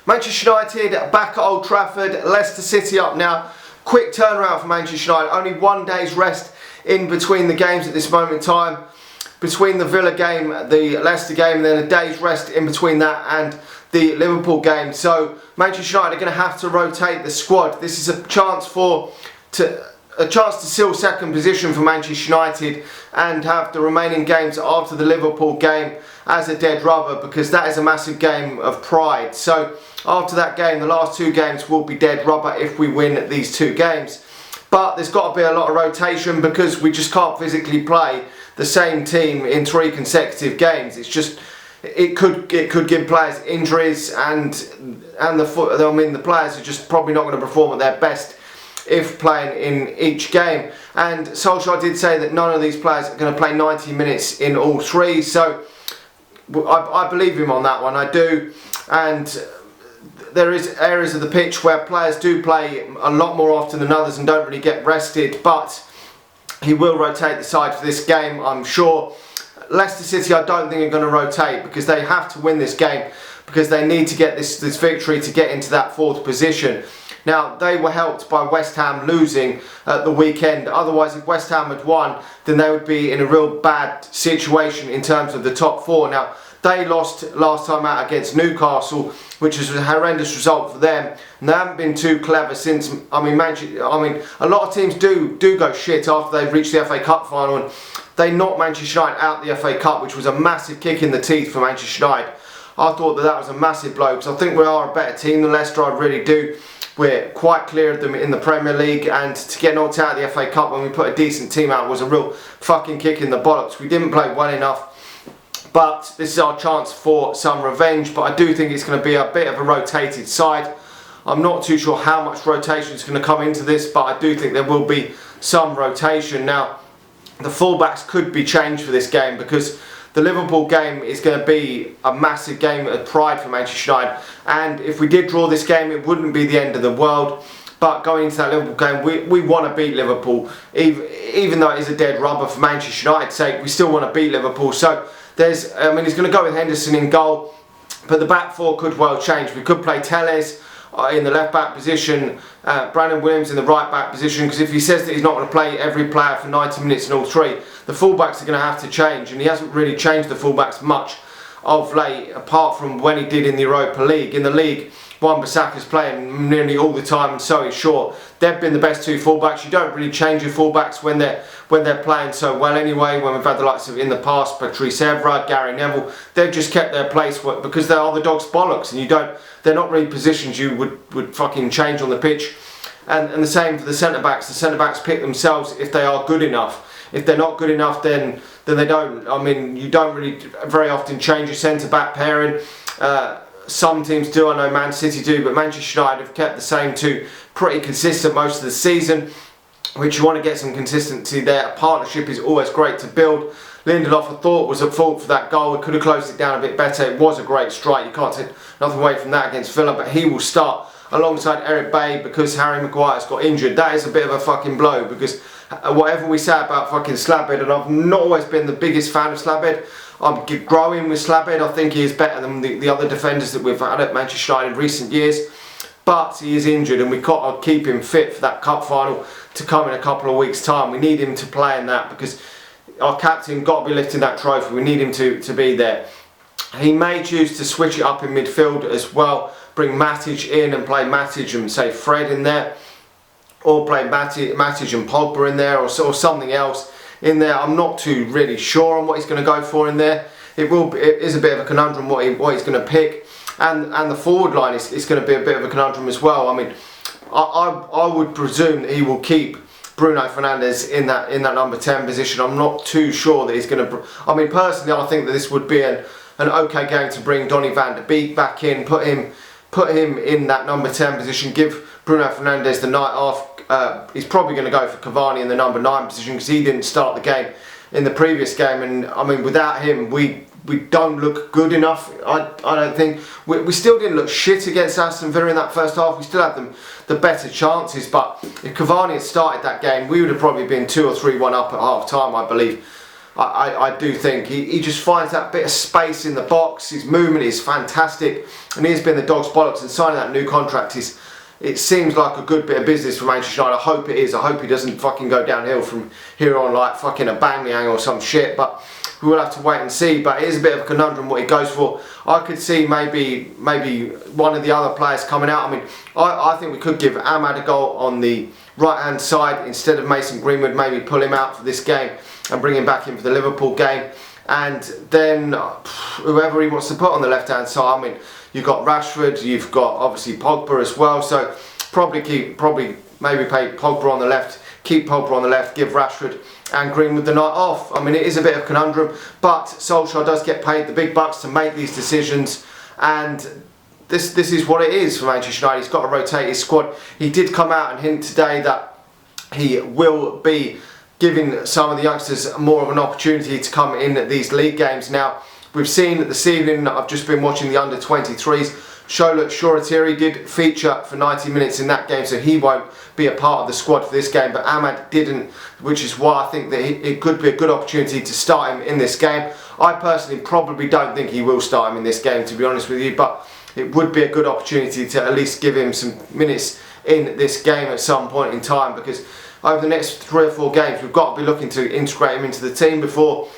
Manchester United back at Old Trafford, Leicester City up now. Quick turnaround for Manchester United, only 1 day's rest in between the games at this moment in time. Between the Villa game, the Leicester game, and then a day's rest in between that and the Liverpool game. So Manchester United are going to have to rotate the squad. This is a chance to seal second position for Manchester United and have the remaining games after the Liverpool game as a dead rubber, because that is a massive game of pride. So after that game, the last 2 games will be dead rubber if we win these 2 games. But there's got to be a lot of rotation, because we just can't physically play the same team in 3 consecutive games. It's just, it could give players injuries, and the players are just probably not going to perform at their best if playing in each game. And Solskjaer did say that none of these players are going to play 90 minutes in all 3, so I believe him on that one, I do. And there is areas of the pitch where players do play a lot more often than others and don't really get rested, but he will rotate the side for this game, I'm sure. Leicester City I don't think are going to rotate, because they have to win this game, because they need to get this victory to get into that 4th position. Now, they were helped by West Ham losing at the weekend. Otherwise, if West Ham had won, then they would be in a real bad situation in terms of the top 4. Now, they lost last time out against Newcastle, which is a horrendous result for them. And they haven't been too clever since. A lot of teams do go shit after they've reached the FA Cup final, and they knocked Manchester United out the FA Cup, which was a massive kick in the teeth for Manchester United. I thought that was a massive blow, because I think we are a better team than Leicester, I really do. We're quite clear of them in the Premier League, and to get knocked out of the FA Cup when we put a decent team out was a real fucking kick in the bollocks. We didn't play well enough, but this is our chance for some revenge. But I do think it's going to be a bit of a rotated side. I'm not too sure how much rotation is going to come into this, but I do think there will be some rotation. Now, the fullbacks could be changed for this game, because the Liverpool game is going to be a massive game of pride for Manchester United, and if we did draw this game, it wouldn't be the end of the world. But going into that Liverpool game, we want to beat Liverpool, even though it is a dead rubber for Manchester United's sake. We still want to beat Liverpool. So he's going to go with Henderson in goal, but the back 4 could well change. We could play Telles in the left back position, Brandon Williams in the right back position, because if he says that he's not going to play every player for 90 minutes in all 3, the fullbacks are going to have to change, and he hasn't really changed the fullbacks much of late, apart from when he did in the Europa League. In the league, Wan-Bissaka's playing nearly all the time, and so is Shaw. They've been the best 2 fullbacks. You don't really change your fullbacks when they're playing so well anyway. When we've had the likes of in the past, Patrice Evra, Gary Neville, they've just kept their place because they are the dog's bollocks, and they're not really positions you would fucking change on the pitch. And the same for the centre backs. The centre backs pick themselves if they are good enough. If they're not good enough, then they don't. You don't really very often change your centre back pairing. Some teams do, I know Man City do, but Manchester United have kept the same 2 pretty consistent most of the season, which you want to get some consistency there. A partnership is always great to build. Lindelof, I thought, was at fault for that goal. We could have closed it down a bit better. It was a great strike. You can't take nothing away from that against Villa, but he will start alongside Eric Bailly because Harry Maguire's got injured. That is a bit of a fucking blow, because whatever we say about fucking Slabhead, and I've not always been the biggest fan of Slabhead, I'm growing with Slabhead. I think he is better than the other defenders that we've had at Manchester United in recent years, but he is injured, and we've got to keep him fit for that cup final to come in a couple of weeks' time. We need him to play in that, because our captain got to be lifting that trophy. We need him to be there. He may choose to switch it up in midfield as well, bring Matic in and play Matic and say Fred in there, or play Matic and Pogba in there, or something else in there. I'm not too really sure on what he's going to go for in there. It is a bit of a conundrum what he's going to pick, and the forward line is going to be a bit of a conundrum as well. I would presume that he will keep Bruno Fernandes in that number 10 position. I'm not too sure that he's going to. Personally, I think that this would be an okay game to bring Donny van de Beek back in, put him in that number 10 position, give Bruno Fernandes the night off. He's probably going to go for Cavani in the number 9 position, because he didn't start the game in the previous game, and without him we don't look good enough. I don't think we still didn't look shit against Aston Villa in that first half. We still had the better chances, but if Cavani had started that game, we would have probably been 2 or 3-1 up at half time, I believe. I do think he just finds that bit of space in the box. His movement is fantastic, and he's been the dog's bollocks, and signing that new contract it seems like a good bit of business for Manchester United. I hope it is. I hope he doesn't fucking go downhill from here on like fucking a Aubameyang or some shit, but we will have to wait and see. But it is a bit of a conundrum what he goes for. I could see maybe one of the other players coming out. I mean, I think we could give Ahmad a goal on the right hand side instead of Mason Greenwood, maybe pull him out for this game and bring him back in for the Liverpool game, and then whoever he wants to put on the left hand side. I mean, you've got Rashford, you've got obviously Pogba as well, so probably maybe play Pogba on the left, keep Pogba on the left, give Rashford and Greenwood the night off. I mean, it is a bit of a conundrum, but Solskjaer does get paid the big bucks to make these decisions, and this is what it is for Manchester United. He's got to rotate his squad. He did come out and hint today that he will be giving some of the youngsters more of an opportunity to come in these league games. Now, we've seen this evening, I've just been watching the under-23s, Shola Shoretiri did feature for 90 minutes in that game, so he won't be a part of the squad for this game, but Ahmad didn't, which is why I think that it could be a good opportunity to start him in this game. I personally probably don't think he will start him in this game, to be honest with you, but it would be a good opportunity to at least give him some minutes in this game at some point in time, because over the next 3 or 4 games we've got to be looking to integrate him into the team before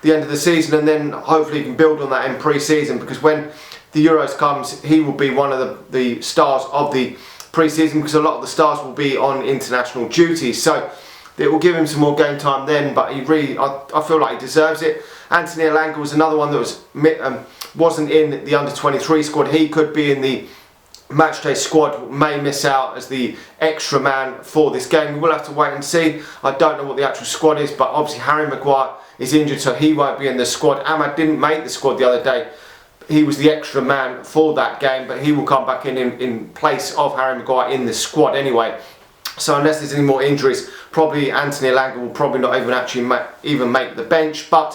the end of the season, and then hopefully he can build on that in pre-season, because when the Euros comes he will be one of the stars of the pre-season, because a lot of the stars will be on international duty, so it will give him some more game time then. But he really, I feel like he deserves it. Anthony Elanga was another one that wasn't in the under-23 squad. He could be in the matchday squad, may miss out as the extra man for this game. We will have to wait and see. I don't know what the actual squad is, but obviously Harry Maguire is injured, so he won't be in the squad. Ahmad didn't make the squad the other day. He was the extra man for that game, but he will come back in place of Harry Maguire in the squad anyway. So unless there's any more injuries, probably Anthony Elanga will probably not even actually even make the bench. But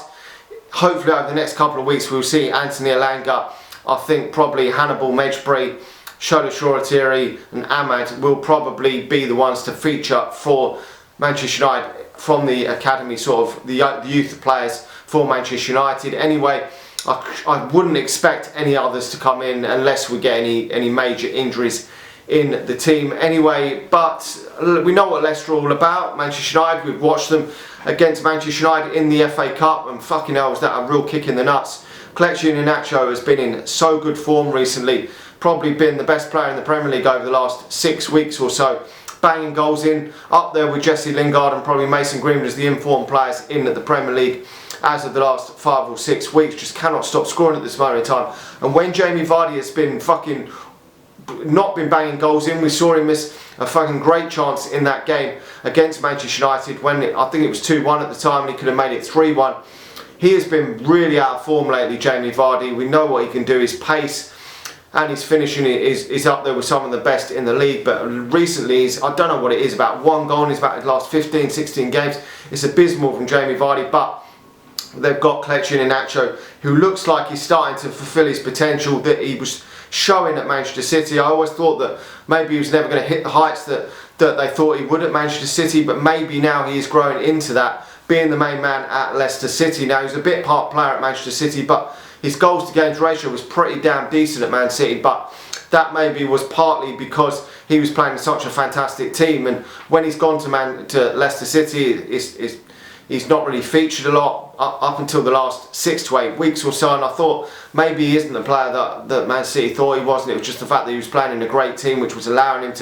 hopefully over the next couple of weeks we'll see Anthony Elanga. I think probably Hannibal Mejbri, Shola Shoretiri and Ahmad will probably be the ones to feature for Manchester United from the academy, sort of the youth players for Manchester United. Anyway, I wouldn't expect any others to come in unless we get any major injuries in the team anyway. But we know what Leicester are all about. Manchester United, we've watched them against Manchester United in the FA Cup, and fucking hell was that a real kick in the nuts. Kelechi Iheanacho has been in so good form recently, probably been the best player in the Premier League over the last 6 weeks or so, banging goals in, up there with Jesse Lingard and probably Mason Greenwood as the informed players in the Premier League as of the last 5 or 6 weeks. Just cannot stop scoring at this moment in time. And when Jamie Vardy has been fucking not been banging goals in, we saw him miss a fucking great chance in that game against Manchester United when I think it was 2-1 at the time, and he could have made it 3-1. He has been really out of form lately, Jamie Vardy. We know what he can do. His pace and his finishing is up there with some of the best in the league, but recently I don't know what it is, about 1 goal in his last 15, 16 games. It's abysmal from Jamie Vardy, but they've got Kelechi Iheanacho, who looks like he's starting to fulfil his potential that he was showing at Manchester City. I always thought that maybe he was never going to hit the heights that they thought he would at Manchester City, but maybe now he is growing into that, being the main man at Leicester City. Now, he's a bit part player at Manchester City, but his goals to games ratio was pretty damn decent at Man City, but that maybe was partly because he was playing such a fantastic team, and when he's gone to Leicester City, he's not really featured a lot up until the last 6 to 8 weeks or so, and I thought maybe he isn't the player that Man City thought he was, and it was just the fact that he was playing in a great team which was allowing him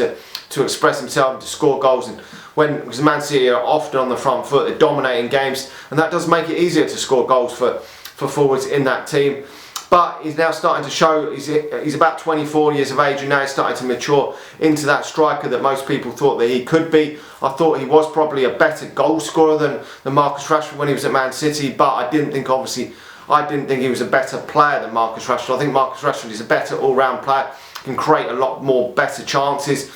to express himself and to score goals. And because Man City are often on the front foot, they're dominating games, and that does make it easier to score goals for forwards in that team. But he's now starting to show, he's about 24 years of age, and now he's starting to mature into that striker that most people thought that he could be. I thought he was probably a better goal scorer than Marcus Rashford when he was at Man City, but I didn't think he was a better player than Marcus Rashford. I think Marcus Rashford is a better all-round player, can create a lot more better chances,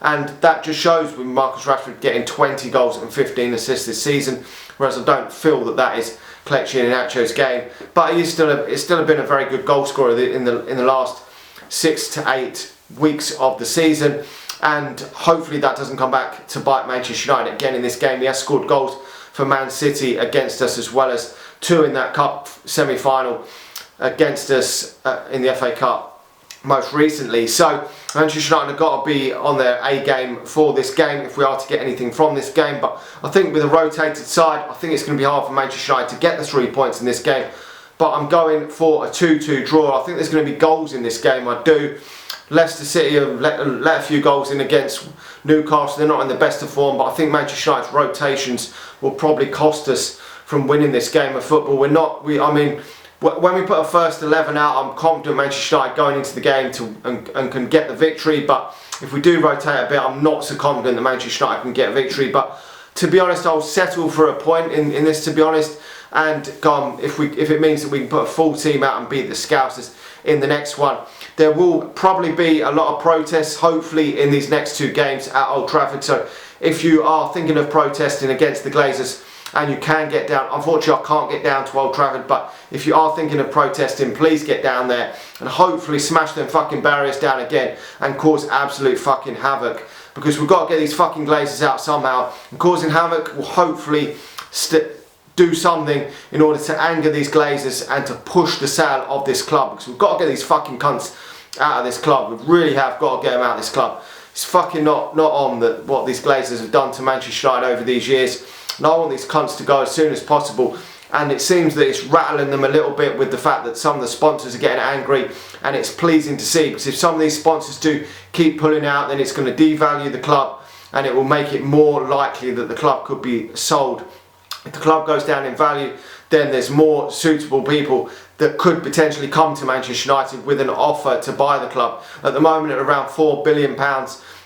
and that just shows with Marcus Rashford getting 20 goals and 15 assists this season, whereas I don't feel that is Kelechi Iheanacho's game. But it's still been a very good goal scorer in the last 6 to 8 weeks of the season, and hopefully that doesn't come back to bite Manchester United again in this game. He has scored goals for Man City against us, as well as 2 in that cup semi-final against us in the FA Cup most recently. So Manchester United have got to be on their A game for this game if we are to get anything from this game. But I think with a rotated side, I think it's going to be hard for Manchester United to get the 3 points in this game. But I'm going for a 2-2 draw. I think there's going to be goals in this game. I do. Leicester City have let a few goals in against Newcastle. They're not in the best of form, but I think Manchester United's rotations will probably cost us from winning this game of football. I mean, when we put a first 11 out, I'm confident Manchester United going into the game and can get the victory. But if we do rotate a bit, I'm not so confident that Manchester United can get a victory. But to be honest, I'll settle for a point in this, to be honest. And if it means that we can put a full team out and beat the Scousers in the next one. There will probably be a lot of protests, hopefully, in these next 2 games at Old Trafford. So if you are thinking of protesting against the Glazers and you can get down, unfortunately I can't get down to Old Trafford, but if you are thinking of protesting, please get down there and hopefully smash them fucking barriers down again and cause absolute fucking havoc. Because we've got to get these fucking Glazers out somehow, and causing havoc will hopefully do something in order to anger these Glazers and to push the sale of this club, because we've got to get these fucking cunts out of this club. We really have got to get them out of this club. It's fucking not on what these Glazers have done to Manchester United over these years, and I want these cunts to go as soon as possible. And it seems that it's rattling them a little bit with the fact that some of the sponsors are getting angry, and it's pleasing to see, because if some of these sponsors do keep pulling out, then it's going to devalue the club and it will make it more likely that the club could be sold. If the club goes down in value, then there's more suitable people that could potentially come to Manchester United with an offer to buy the club. At the moment, at around £4 billion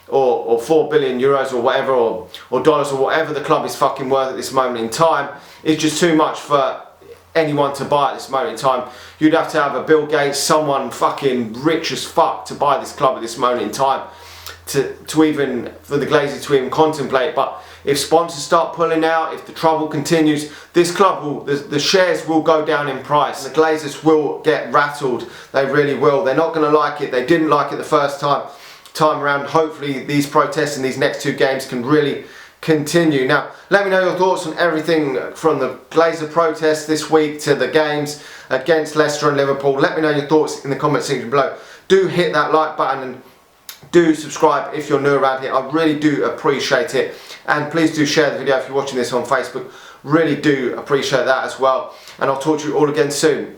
or 4 billion euros or whatever, or dollars, or whatever the club is fucking worth at this moment in time, it's just too much for anyone to buy at this moment in time. You'd have to have a Bill Gates, someone fucking rich as fuck, to buy this club at this moment in time, to even for the Glazers to even contemplate. But if sponsors start pulling out, if the trouble continues, this club will, the shares will go down in price. The Glazers will get rattled. They really will. They're not going to like it. They didn't like it the first time around. Hopefully these protests in these next 2 games can really continue. Now, let me know your thoughts on everything from the Glazer protests this week to the games against Leicester and Liverpool. Let me know your thoughts in the comment section below. Do hit that like button and do subscribe if you're new around here. I really do appreciate it. And please do share the video if you're watching this on Facebook. Really do appreciate that as well. And I'll talk to you all again soon.